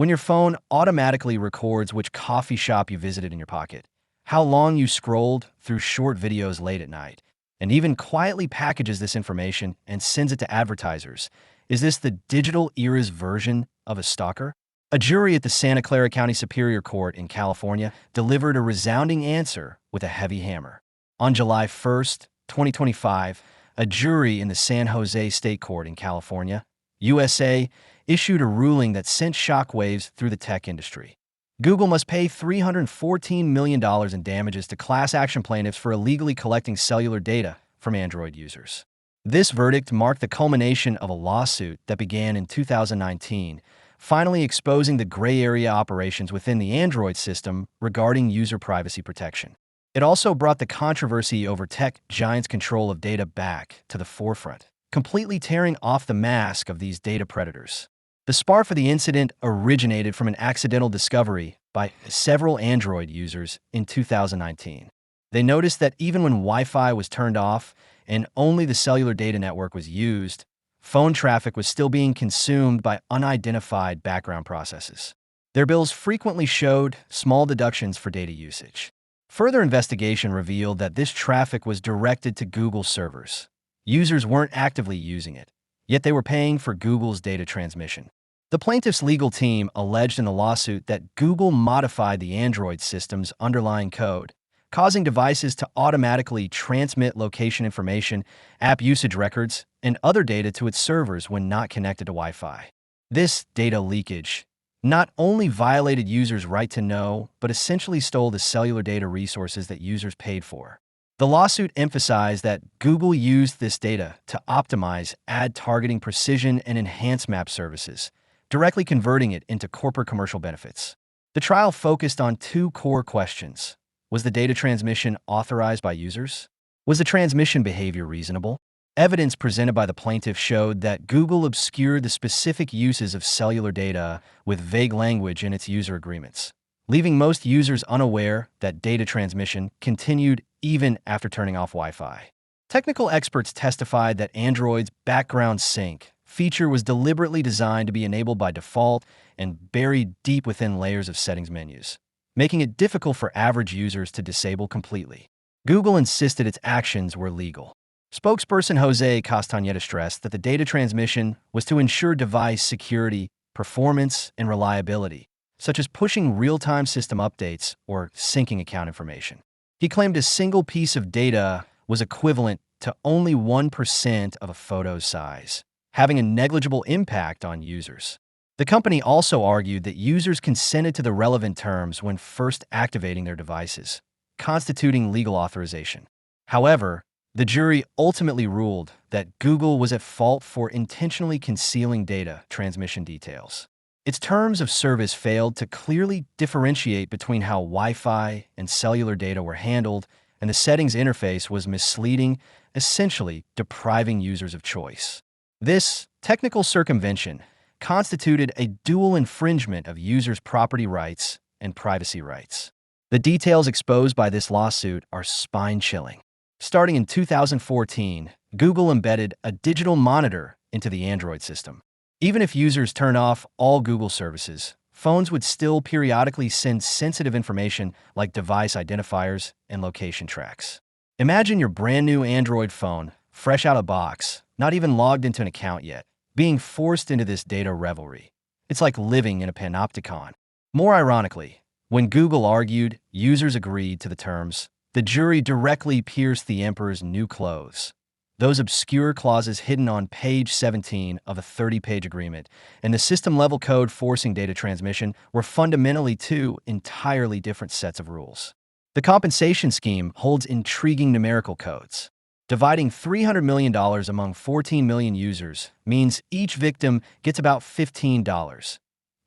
When your phone automatically records which coffee shop you visited in your pocket, how long you scrolled through short videos late at night, and even quietly packages this information and sends it to advertisers. Is this the digital era's version of a stalker? A jury at the Santa Clara County Superior Court in California delivered a resounding answer with a heavy hammer. On July 1st, 2025, a jury in the San Jose State Court in California, USA, issued a ruling that sent shockwaves through the tech industry. Google must pay $314 million in damages to class action plaintiffs for illegally collecting cellular data from Android users. This verdict marked the culmination of a lawsuit that began in 2019, finally exposing the gray area operations within the Android system regarding user privacy protection. It also brought the controversy over tech giants' control of data back to the forefront, completely tearing off the mask of these data predators. The spark for the incident originated from an accidental discovery by several Android users in 2019. They noticed that even when Wi-Fi was turned off and only the cellular data network was used, phone traffic was still being consumed by unidentified background processes. Their bills frequently showed small deductions for data usage. Further investigation revealed that this traffic was directed to Google servers. Users weren't actively using it, yet they were paying for Google's data transmission. The plaintiff's legal team alleged in the lawsuit that Google modified the Android system's underlying code, causing devices to automatically transmit location information, app usage records, and other data to its servers when not connected to Wi-Fi. This data leakage not only violated users' right to know, but essentially stole the cellular data resources that users paid for. The lawsuit emphasized that Google used this data to optimize ad targeting precision and enhance map services, directly converting it into corporate commercial benefits. The trial focused on two core questions. Was the data transmission authorized by users? Was the transmission behavior reasonable? Evidence presented by the plaintiff showed that Google obscured the specific uses of cellular data with vague language in its user agreements, leaving most users unaware that data transmission continued even after turning off Wi-Fi. Technical experts testified that Android's background sync feature was deliberately designed to be enabled by default and buried deep within layers of settings menus, making it difficult for average users to disable completely. Google insisted its actions were legal. Spokesperson Jose Castañeda stressed that the data transmission was to ensure device security, performance, and reliability, such as pushing real-time system updates or syncing account information. He claimed a single piece of data was equivalent to only 1% of a photo's size, having a negligible impact on users. The company also argued that users consented to the relevant terms when first activating their devices, constituting legal authorization. However, the jury ultimately ruled that Google was at fault for intentionally concealing data transmission details. Its terms of service failed to clearly differentiate between how Wi-Fi and cellular data were handled, and the settings interface was misleading, essentially depriving users of choice. This technical circumvention constituted a dual infringement of users' property rights and privacy rights. The details exposed by this lawsuit are spine-chilling. Starting in 2014, Google embedded a digital monitor into the Android system. Even if users turn off all Google services, phones would still periodically send sensitive information like device identifiers and location tracks. Imagine your brand new Android phone, fresh out of box, not even logged into an account yet, being forced into this data revelry. It's like living in a panopticon. More ironically, when Google argued, users agreed to the terms, the jury directly pierced the emperor's new clothes. Those obscure clauses hidden on page 17 of a 30-page agreement and the system-level code forcing data transmission were fundamentally two entirely different sets of rules. The compensation scheme holds intriguing numerical codes. Dividing $300 million among 14 million users means each victim gets about $15.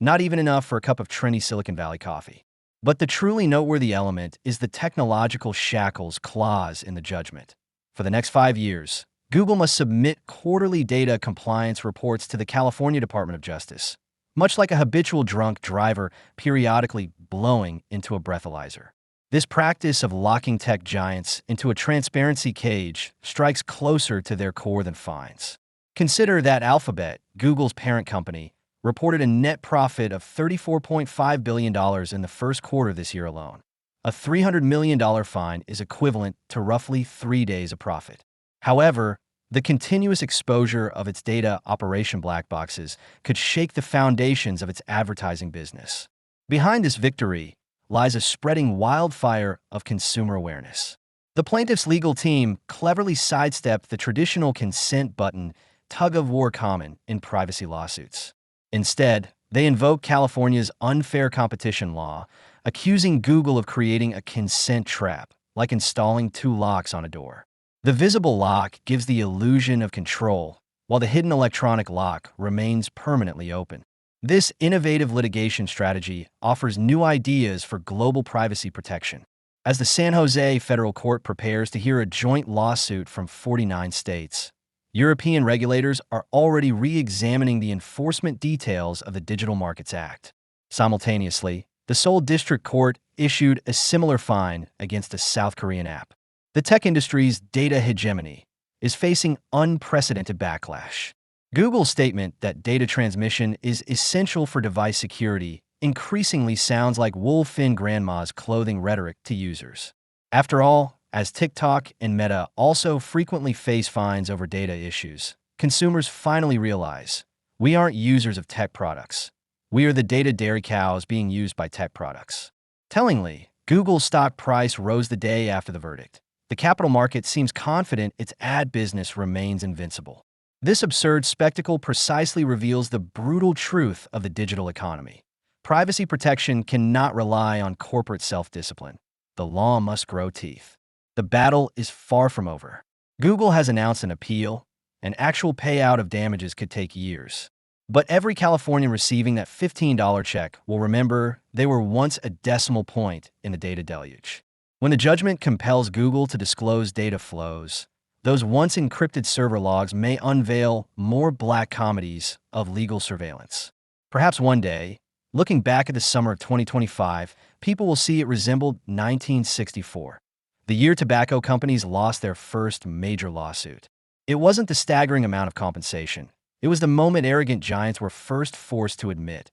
Not even enough for a cup of trendy Silicon Valley coffee. But the truly noteworthy element is the technological shackles clause in the judgment. For the next 5 years, Google must submit quarterly data compliance reports to the California Department of Justice, much like a habitual drunk driver periodically blowing into a breathalyzer. This practice of locking tech giants into a transparency cage strikes closer to their core than fines. Consider that Alphabet, Google's parent company, reported a net profit of $34.5 billion in the first quarter of this year alone. A $300 million fine is equivalent to roughly 3 days of profit. However, the continuous exposure of its data operation black boxes could shake the foundations of its advertising business. Behind this victory lies a spreading wildfire of consumer awareness. The plaintiff's legal team cleverly sidestepped the traditional consent button tug-of-war common in privacy lawsuits. Instead, they invoked California's unfair competition law, accusing Google of creating a consent trap, like installing 2 locks on a door. The visible lock gives the illusion of control, while the hidden electronic lock remains permanently open. This innovative litigation strategy offers new ideas for global privacy protection. As the San Jose federal court prepares to hear a joint lawsuit from 49 states, European regulators are already re-examining the enforcement details of the Digital Markets Act. Simultaneously, the Seoul District Court issued a similar fine against a South Korean app. The tech industry's data hegemony is facing unprecedented backlash. Google's statement that data transmission is essential for device security increasingly sounds like wolf-in grandma's clothing rhetoric to users. After all, as TikTok and Meta also frequently face fines over data issues, consumers finally realize we aren't users of tech products. We are the data dairy cows being used by tech products. Tellingly, Google's stock price rose the day after the verdict. The capital market seems confident its ad business remains invincible. This absurd spectacle precisely reveals the brutal truth of the digital economy. Privacy protection cannot rely on corporate self-discipline. The law must grow teeth. The battle is far from over. Google has announced an appeal. An actual payout of damages could take years. But every Californian receiving that $15 check will remember they were once a decimal point in the data deluge. When the judgment compels Google to disclose data flows, those once encrypted server logs may unveil more black comedies of legal surveillance. Perhaps one day, looking back at the summer of 2025, people will see it resembled 1964, the year tobacco companies lost their first major lawsuit. It wasn't the staggering amount of compensation. It was the moment arrogant giants were first forced to admit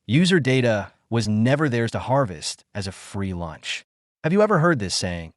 user data was never theirs to harvest as a free lunch. Have you ever heard this saying?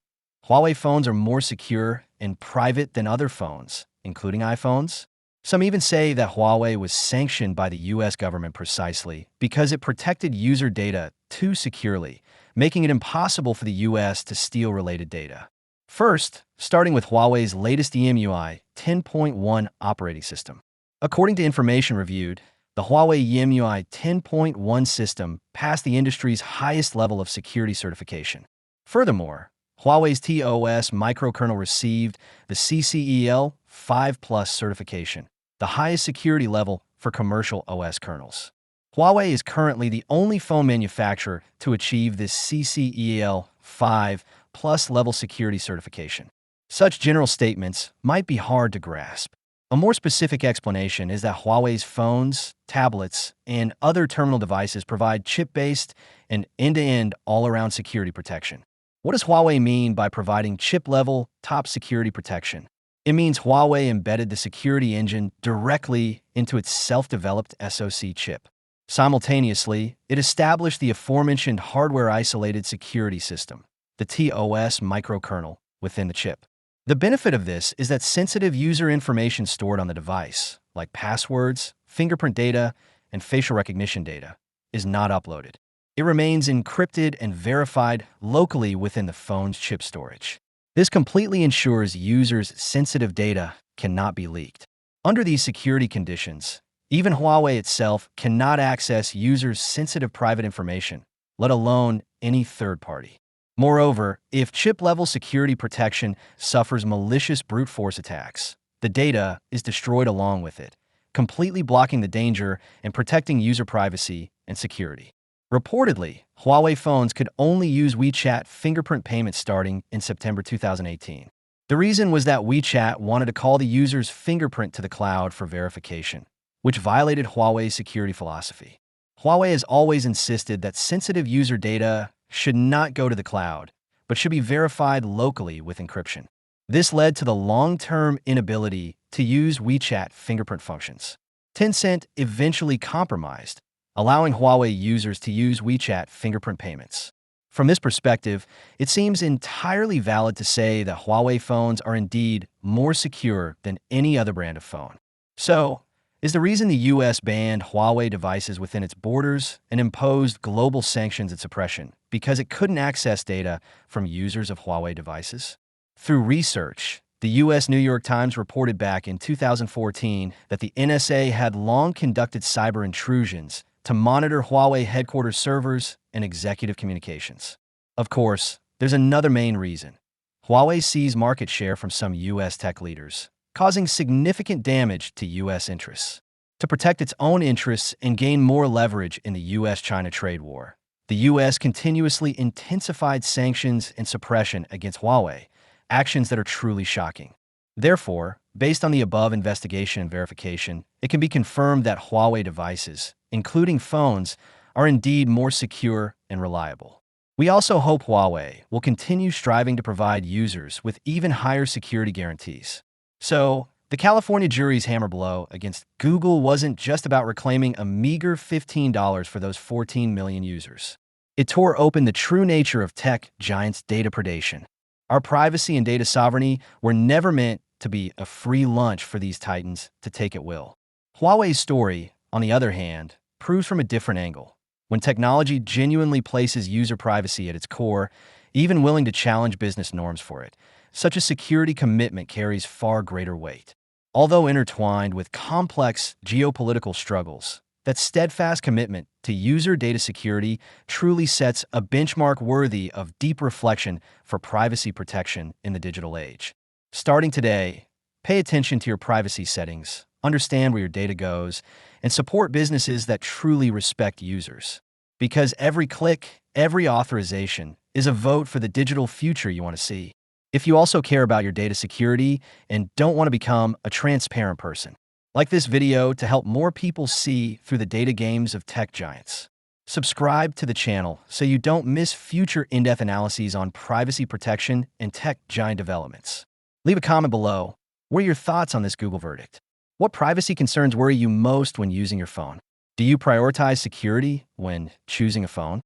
Huawei phones are more secure and private than other phones, including iPhones? Some even say that Huawei was sanctioned by the US government precisely because it protected user data too securely, making it impossible for the US to steal related data. First, starting with Huawei's latest EMUI 10.1 operating system. According to information reviewed, the Huawei EMUI 10.1 system passed the industry's highest level of security certification. Furthermore, Huawei's TOS microkernel received the CCEL 5+ certification, the highest security level for commercial OS kernels. Huawei is currently the only phone manufacturer to achieve this CCEL 5+ level security certification. Such general statements might be hard to grasp. A more specific explanation is that Huawei's phones, tablets, and other terminal devices provide chip-based and end-to-end all-around security protection. What does Huawei mean by providing chip-level, top security protection? It means Huawei embedded the security engine directly into its self-developed SoC chip. Simultaneously, it established the aforementioned hardware-isolated security system, the TOS microkernel, within the chip. The benefit of this is that sensitive user information stored on the device, like passwords, fingerprint data, and facial recognition data, is not uploaded. It remains encrypted and verified locally within the phone's chip storage. This completely ensures users' sensitive data cannot be leaked. Under these security conditions, even Huawei itself cannot access users' sensitive private information, let alone any third party. Moreover, if chip-level security protection suffers malicious brute force attacks, the data is destroyed along with it, completely blocking the danger and protecting user privacy and security. Reportedly, Huawei phones could only use WeChat fingerprint payments starting in September 2018. The reason was that WeChat wanted to call the user's fingerprint to the cloud for verification, which violated Huawei's security philosophy. Huawei has always insisted that sensitive user data should not go to the cloud, but should be verified locally with encryption. This led to the long-term inability to use WeChat fingerprint functions. Tencent eventually compromised, allowing Huawei users to use WeChat fingerprint payments. From this perspective, it seems entirely valid to say that Huawei phones are indeed more secure than any other brand of phone. So, is the reason the US banned Huawei devices within its borders and imposed global sanctions and suppression because it couldn't access data from users of Huawei devices? Through research, the US New York Times reported back in 2014 that the NSA had long conducted cyber intrusions to monitor Huawei headquarters servers and executive communications. Of course, there's another main reason. Huawei seized market share from some US tech leaders, causing significant damage to US interests. To protect its own interests and gain more leverage in the US-China trade war, the US continuously intensified sanctions and suppression against Huawei, actions that are truly shocking. Therefore, based on the above investigation and verification, it can be confirmed that Huawei devices, including phones, are indeed more secure and reliable. We also hope Huawei will continue striving to provide users with even higher security guarantees. So, the California jury's hammer blow against Google wasn't just about reclaiming a meager $15 for those 14 million users. It tore open the true nature of tech giants' data predation. Our privacy and data sovereignty were never meant to be a free lunch for these titans to take at will. Huawei's story, on the other hand, proves from a different angle. When technology genuinely places user privacy at its core, even willing to challenge business norms for it, such a security commitment carries far greater weight. Although intertwined with complex geopolitical struggles, that steadfast commitment to user data security truly sets a benchmark worthy of deep reflection for privacy protection in the digital age. Starting today, pay attention to your privacy settings, understand where your data goes, and support businesses that truly respect users. Because every click, every authorization is a vote for the digital future you want to see. If you also care about your data security and don't want to become a transparent person, like this video to help more people see through the data games of tech giants. Subscribe to the channel so you don't miss future in-depth analyses on privacy protection and tech giant developments. Leave a comment below. What are your thoughts on this Google verdict? What privacy concerns worry you most when using your phone? Do you prioritize security when choosing a phone?